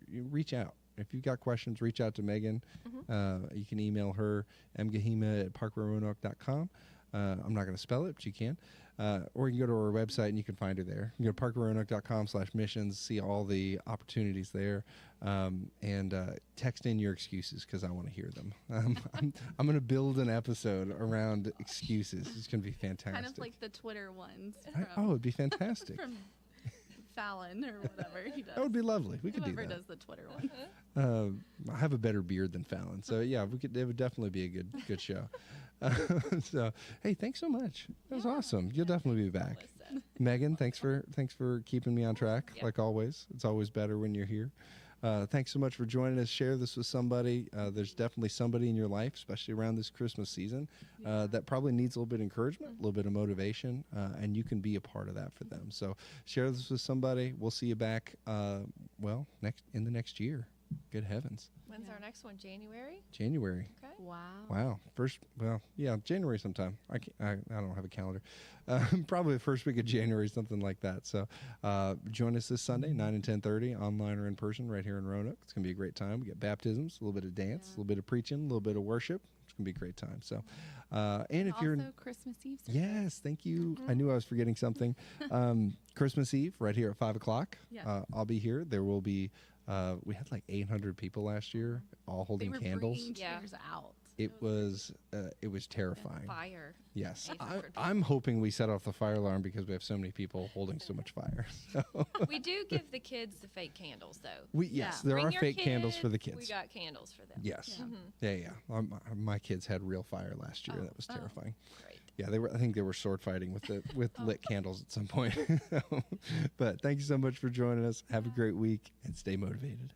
you reach out. If you've got questions, reach out to Megan. You can email her, mgahima@parkwayroanoke.com. I'm not going to spell it, but you can. Or you can go to our website and you can find her there. You can go to parkwayroanoke.com/missions, see all the opportunities there, and text in your excuses, because I want to hear them. I'm going to build an episode around excuses. It's going to be fantastic. Kind of like the Twitter ones. It'd be fantastic. From Fallon or whatever he does. That would be lovely. We could do Whoever that. does the Twitter one. I have a better beard than Fallon, so yeah, it would definitely be a good show. So hey, thanks so much. That was awesome. You'll definitely be back. Listen. Megan, thanks for keeping me on track, like always. It's always better when you're here. Thanks so much for joining us. Share this with somebody. There's definitely somebody in your life, especially around this Christmas season, that probably needs a little bit of encouragement, a little bit of motivation, and you can be a part of that for them. So share this with somebody. We'll see you back, in the next year. Good heavens. When's our next one? January? January. Okay. Wow. Wow. January sometime. I don't have a calendar. Probably the first week of January, something like that. So join us this Sunday, 9 and 10:30, online or in person, right here in Roanoke. It's going to be a great time. We get baptisms, a little bit of dance, a little bit of preaching, a little bit of worship. It's going to be a great time. So, and if also you're Christmas Eve. Service. yes, thank you. I knew I was forgetting something. Christmas Eve, right here at 5:00. Yes. I'll be here. There will be. We had like 800 people last year, all holding they were candles. bringing chairs out. It was terrifying. Fire. Yes, 800 I'm hoping we set off the fire alarm because we have so many people holding so much fire. So. We do give the kids the fake candles, though. Yes, there Bring are your fake candles for the kids. kids. We got candles for them. Yes, Yeah. yeah. My kids had real fire last year. Oh. That was terrifying. Great. Yeah, I think they were sword fighting with lit candles at some point. But thank you so much for joining us. Have a great week and stay motivated.